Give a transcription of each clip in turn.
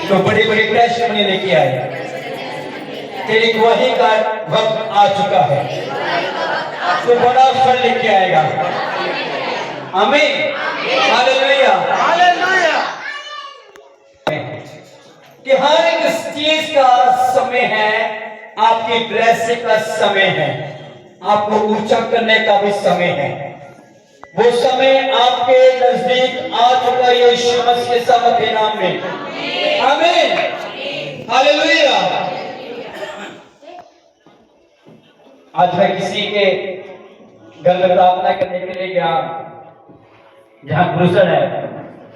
तो बड़ी बड़ी टेस्ट में लेके आए। तेरी गवाही का वक्त आ चुका है, तो बड़ा फल लेके आएगा। आमीन, हालेलुया, हालेलुया। कि हर एक चीज का समय है, आपकी ब्लेसिंग का समय है, आपको ऊंचा करने का भी समय है। वो समय आपके नजदीक आ चुका है यीशु मसीह के सामर्थ्य नाम में। आमीन, हालेलुया। आज मैं किसी के घर में प्रार्थना करने के लिए गया, जहाँ क्रूसर है।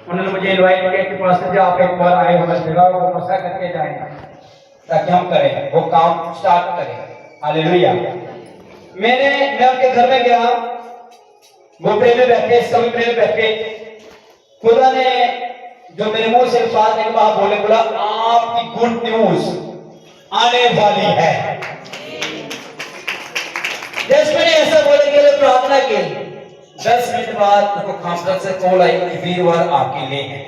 उन्होंने मुझे इनवाइट किया कि पास्टर जी आप एक बार आए हो जगह को मसा करके जाएं, ताकि हम करें वो काम स्टार्ट करें। हालेलुया। मैं उनके घर में गया, वो प्रेम में बैठे, सभी प्रेम में बैठे। खुदा ने जो मेरे मुंह से अल्फाज ने कहा बोले, बोला आपकी गुड न्यूज आने वाली है। जैसे मैंने ऐसा बोले के लिए प्रार्थना की, 10 मिनट बाद उनको कॉन्फ्रेंस से कॉल आई कि वीरवार आपके लिए है।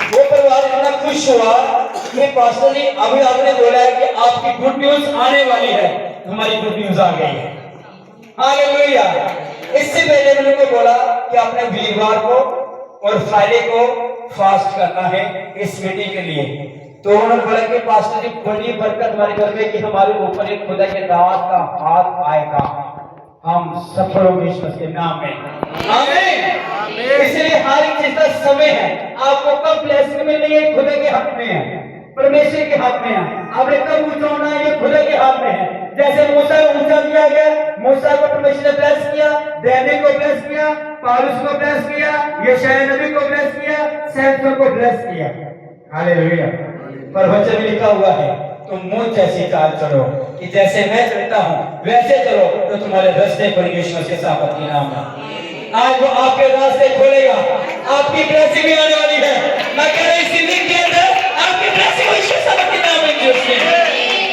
वो परिवार इतना खुश हुआ कि पास्टर जी अभी आपने बोला है कि आपकी गुड न्यूज आने वाली है, हमारी गुड न्यूज आ गई है। हालेलुया। इससे पहले मैंने उनको बोला कि आपने वीरवार को और फ्राइडे को फास्ट करना है इस मीटिंग के लिए। तो उन्होंने बोला कि पास्टर जी बड़ी बरकत हमारे घर में कि हमारे ऊपर एक खुदा के दावत का हाथ आएगा, हम सफल होंगे ईश्वर के नाम में। आमीन। इसलिए हर एक चीज का समय है। आपको कब ब्लेसिंग मिलनी है खुदा के हाथ में है, परमेश्वर के हाथ में है। आपने कब ऊंचा होना है ये खुदा के हाथ में है। जैसे मूसा को ऊंचा किया गया, मूसा को परमेश्वर ने ब्लेस किया, दानियल को ब्लेस किया, पौलुस को ब्लेस किया, यशायाह नबी को ब्लेस किया, सैमसन को ब्लेस किया। हालेलुया। पर वचन में लिखा हुआ है तुम मुझ जैसी चाल चलो कि जैसे मैं चलता हूं वैसे चलो, तो तुम्हारे रास्ते पर यीशु के सामर्थ के नाम में आज वो आपके रास्ते खोलेगा। आपकी ब्लेसिंग भी आने वाली है। मैं कह रहा इसी दिन के अंदर आपकी ब्लेसिंग यीशु के सामर्थ के नाम में।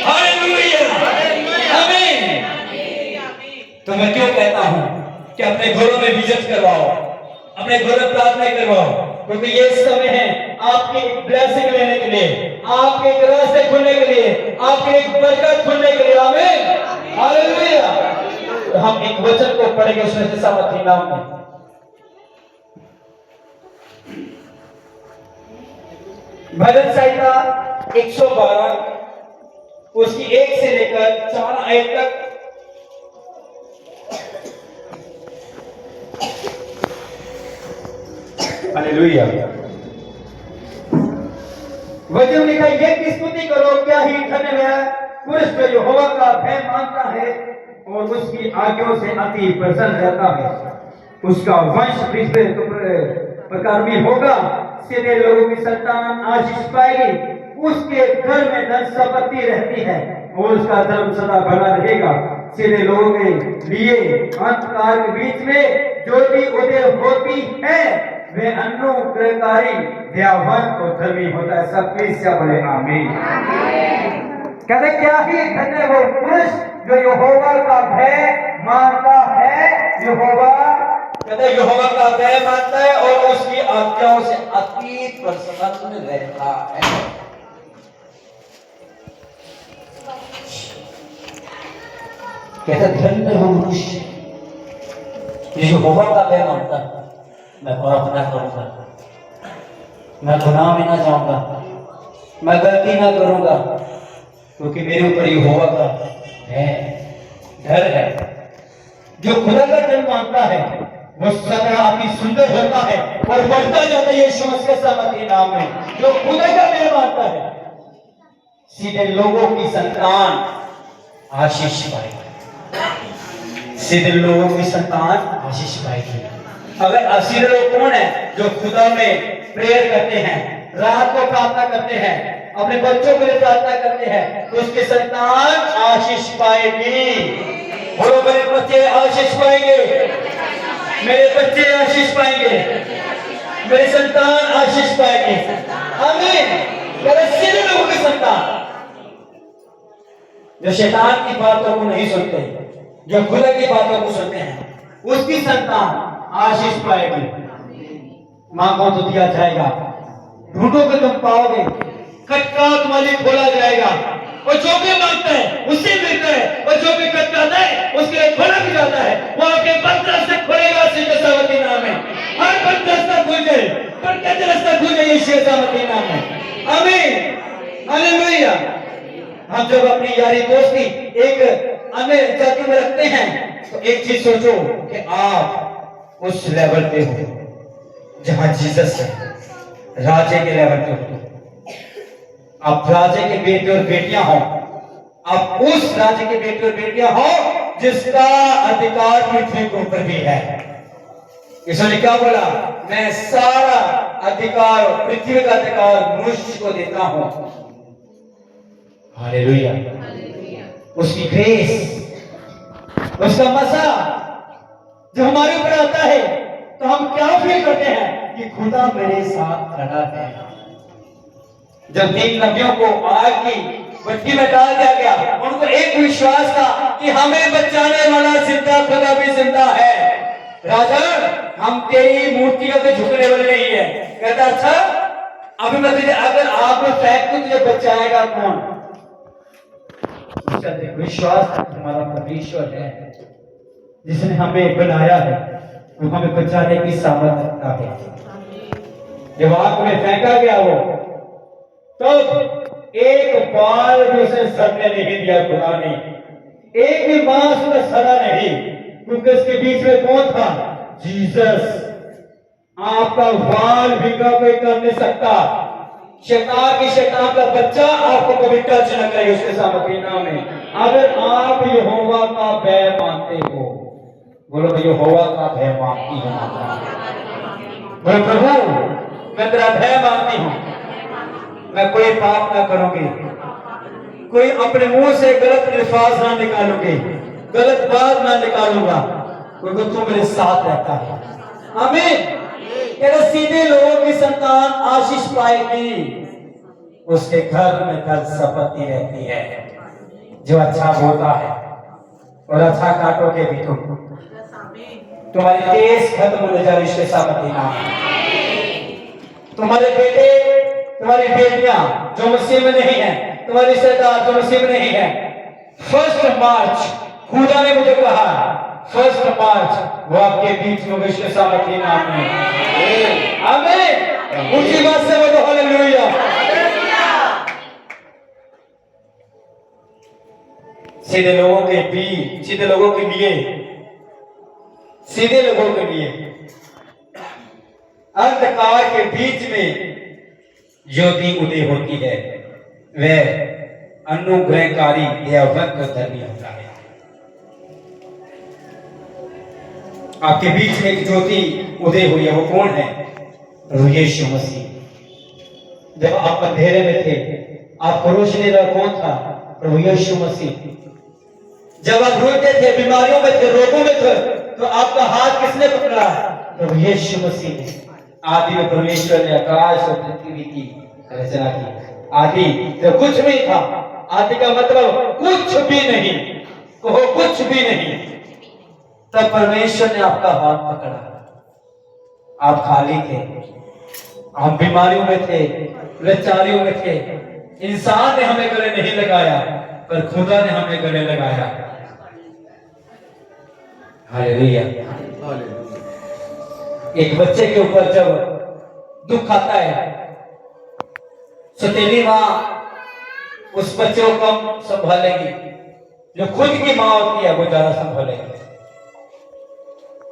हालेलुया, आमीन। तो मैं क्यों कहता हूं कि अपने घरों में विजिट करवाओ, अपने घरों में प्रार्थना करवाओ, क्योंकि ये समय है आपकी ब्लेसिंग लेने के लिए, आपके रास्ते खुलने के लिए, आपके एक बरकत खुलने के लिए। आमीन, हालेलुया। तो हम एक वचन को पढ़ेंगे उसमें से सामर्थ्य नाम में। भजन संहिता 112 उसकी 1 से लेकर 4 आयत तक। हालेलुया। वचन लिखा, ये की स्तुति करो, क्या ही धन्य है पुरुष जो यहोवा का भय मानता है और उसकी आज्ञाओं से अति प्रसन्न रहता है। उसका वंश प्रकार में होगा, सीधे लोगों की संतान आशीष पाएगी। उसके घर में धन संपत्ति रहती है और उसका धर्म सदा बना रहेगा। सीधे लोगों के लिए अंधकार के बीच में ज्योति उदय होती है। वे अनुग्रहकारी, दयावान और धर्मी होता है। सब प्लीज क्या बोले आमीन। कहते क्या ही धन्य वो पुरुष जो यहोवा का भय मानता है। यहोवा कहते यहोवा का भय मानता है और उसकी आज्ञाओं से अति प्रसन्न रहता है। कहते धन्य वो पुरुष जो यहोवा का भय मानता है। मैं पाप ना करूंगा, मैं गुनाह में ना जाऊंगा, मैं गलती ना करूंगा, क्योंकि मेरे ऊपर यहोवा का है डर है। जो खुदा का डर मानता है वो सदा अति सुंदर होता है और बढ़ता जाता है यीशु मसीह के सामर्थ्य के नाम में। जो खुदा का डर मानता है सीधे लोगों की संतान आशीष पाएगी। सीधे लोगों की संतान आशीष पाएगी। अगर असीधे लोग कौन है? जो खुदा में प्रेयर करते हैं, रात को प्रार्थना करते हैं, अपने बच्चों के लिए प्रार्थना करते हैं, तो उसकी संतान आशीष पाएगी। बोलो मेरे बच्चे आशीष पाएंगे, मेरे बच्चे आशीष पाएंगे, मेरी संतान आशीष पाएगी। आमीन। सीधे लोगों की संतान जो शैतान की बातों को नहीं सुनते, जो खुदा की बातों को सुनते हैं, उसकी संतान आशीष पाएगी। मांगो तो दिया जाएगा, ढूंढोगे तुम पाओगे, खटका तुम्हारे लिए खोला जाएगा। और जो भी मांगता है उससे मिलता है, और जो भी खटकाता है उसके लिए खोला भी जाता है। वो आपके बंद रास्ते खोलेगा श्री यीशु नाम में। हर बंद रास्ता खुल जाए, पर कहते रास्ता खुल जाए श्री यीशु नाम में। आमीन, हालेलुया। हम जब अपनी यारी दोस्ती एक अन्य जाति में रखते हैं तो एक चीज सोचो कि आप उस लेवल पे हो जहां जीसस है, राजे के लेवल पे हो। आप राजे के बेटे और बेटियां हो, आप उस राजे के बेटे और बेटियां हो जिसका अधिकार पृथ्वी के ऊपर भी है। यीशु ने क्या बोला? मैं सारा अधिकार, पृथ्वी का अधिकार मनुष्य को देता हूं। हालेलुया। उसकी ग्रेस, उसका मजा जो हमारे ऊपर आता है तो हम क्या फील करते हैं कि खुदा मेरे साथ खड़ा है। जब 3 नबियों को आग की भट्टी में डाल दिया गया, उनको एक विश्वास था कि हमें बचाने वाला जिंदा खुदा भी जिंदा है। राजा, हम तेरी मूर्तियों पे झुकने वाले नहीं है। कहता अच्छा, अभी मैं तुझे अगर आग में फेंक दूं तुझे बचाएगा कौन? विश्वास हमारा परमेश्वर है जिसने हमें बनाया है, वो हमें बचाने की सामर्थ्य रखता है। जब आग में फेंका गया वो, तब एक बाल भी उसे सड़ने नहीं दिया खुदा ने, एक भी मांस में सड़ा नहीं, क्योंकि उसके बीच में कौन था? जीसस। आपका बाल भिंगा कोई कर नहीं सकता। शैतान का बच्चा आपको कभी टच न करे उसके सामर्थ्य नाम में। अगर आप यहोवा का भय मानते हो, बोलो मैं यहोवा का भय मानती हूँ। बोलो प्रभु मैं तेरा भय मानती हूँ, मैं कोई पाप ना करूंगी, कोई अपने मुंह से गलत अल्फाज ना निकालूंगी, गलत बात ना निकालूंगा, क्योंकि तू मेरे साथ रहता है। आमीन। कहते सीधे लोगों की संतान आशीष पाएगी, उसके घर में धन संपत्ति रहती है। जो अच्छा बोलता है और अच्छा काटोगे भी तुम्हारी केस खत्म हो जाए इसके सामर्थ्य नाम। तुम्हारे बेटे, तुम्हारी बेटियां जो मसीह में नहीं है, तुम्हारे रिश्तेदार जो मसीह में नहीं है, 1 मार्च खुदा ने मुझे कहा 1 मार्च वो आपके बीच में विश्व सामर्थ्य नाम में। आमीन। ऊंची बात से बोलो हालेलुया। सीधे लोगों के बीच, सीधे लोगों के लिए, सीधे लोगों के लिए अंधकार के बीच में ज्योति उदय होती है, वह अनुग्रहकारी या धर्मी होता है। आपके बीच में एक ज्योति उदय हुई है, वो कौन है? प्रभु यीशु मसीह। जब आप अंधेरे में थे, आपको रोशनी देने वाला कौन था? प्रभु यीशु मसीह। जब आप रोते थे, बीमारियों में थे, रोगों में थे, तो आपका हाथ किसने पकड़ा? प्रभु यीशु मसीह ने। आदि में परमेश्वर ने आकाश और पृथ्वी की रचना की। आदि तो कुछ नहीं था, आदि का मतलब कुछ भी नहीं, कहो कुछ भी नहीं। तब परमेश्वर ने आपका हाथ पकड़ा, आप खाली थे, आप बीमारियों में थे, लाचारियों में थे। इंसान ने हमें गले नहीं लगाया, पर खुदा ने हमें गले लगाया। हालेलुया। एक बच्चे के ऊपर जब दुख आता है, सौतेली माँ उस बच्चे को कम संभालेगी, जो खुद की माँ होती है वो ज्यादा संभालेगी।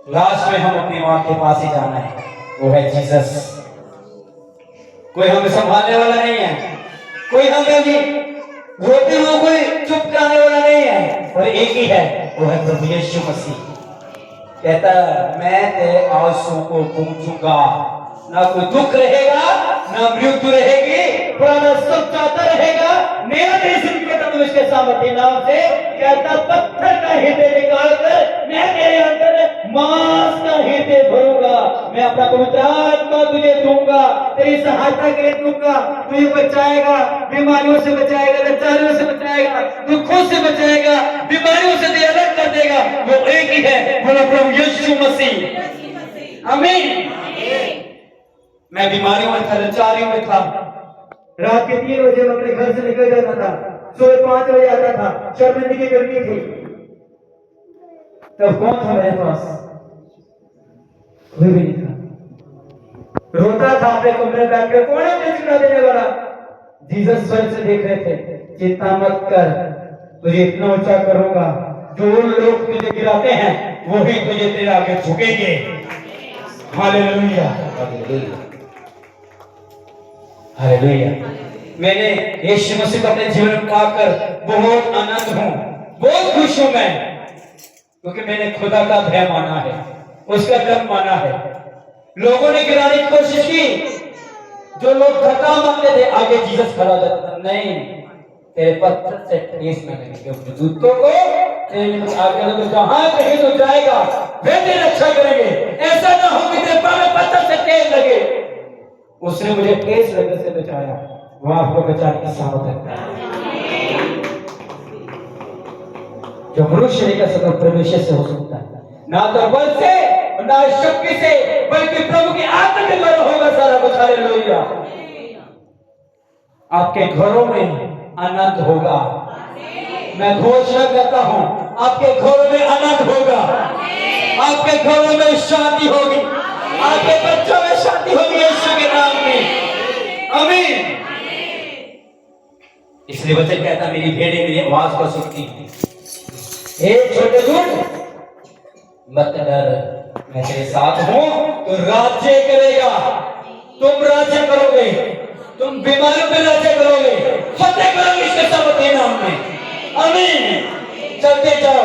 लास्ट में हम अपनी माँ के पास ही जाना है, वो है जीसस। कोई हमें संभालने वाला नहीं है, कोई हमें भी रोते हुए कोई चुप कराने वाला नहीं है, और एक ही है, वो है प्रभु यीशु मसीह। कहता मैं तेरे आंसू को पूछूंगा, ना कोई दुख रहेगा, ना मृत्यु रहेगी, पुराना सब जाता रहेगा, नया देश के सामर्थ्य नाम से। कहता पत्थर का हृदय निकाल कर मैं तेरे अंदर मांस का हृदय भरूंगा, मैं अपना पवित्र आत्मा तुझे दूंगा, तेरी सहायता के लिए दूंगा, तुझे बचाएगा, बीमारियों से बचाएगा, लाचारियों से बचाएगा, दुखों से बचाएगा, बीमारियों से तुझे अलग कर देगा। वो एक ही है, बोलो प्रभु यीशु मसीह। आमीन। मैं बीमारियों में था, लाचारियों में था। रात के 3 बजे मैं अपने घर से निकल जाता था, सुबह 5 बजे आता था, शर्मिंदगी करनी थी। तब कौन था मेरे पास? कोई भी नहीं था। रोता था अपने कमरे बैठ कर, कौन है मुझे छुड़ा देने वाला? जीसस स्वर्ग से देख रहे थे, चिंता मत कर, तुझे इतना ऊंचा करूंगा, जो लोग तुझे गिराते हैं वो ही तुझे तेरे आगे झुकेंगे। Hallelujah, hallelujah. मैंने यीशु मसीह को अपने जीवन में पाकर बहुत आनंद हूं, बहुत खुश हूं मैं, क्योंकि मैंने खुदा का भय माना है, उसका डर माना है। लोगों ने गिराने की कोशिश की, जो लोग धक्का मारते थे, आगे जीसस खड़ा हो जाता था, नहीं तेरे पत्थर से ठेस न लगेंगे, जूतों को तेरे आगे तो जहां कहीं तो जाएगा, वे तेरी रक्षा करेंगे। ऐसा ना हो कि तेरे पांव में पत्थर से ठेस लगे। उसने मुझे ठेस लगने से बचाया, वो आपको बचाने की सामर्थ रखता है। जो मनुष्य नहीं कर सकता, परमेश्वर से हो सकता है। ना तो बल से, ना शक्ति से, बल्कि प्रभु की आत्मा के द्वारा होगा सारा कुछ। हालेलुया। आपके घरों में आनंद होगा। मैं घोषणा करता हूं, आपके घरों में आनंद होगा, आपके घरों में शांति होगी, आपके बच्चों में शांति होगी, यीशु के नाम में। आमीन। इसलिए वचन कहता, मेरी भेड़ें मेरी आवाज को सुनती हैं। हे छोटे दूत, मत डर, मैं तेरे साथ हूं, तो राज्य करेगा, तुम राज्य करोगे, तुम बीमारियों पे राज्य करोगे, फतेह करोगे इसके सामर्थ्य नाम में। आमीन। चलते जाओ।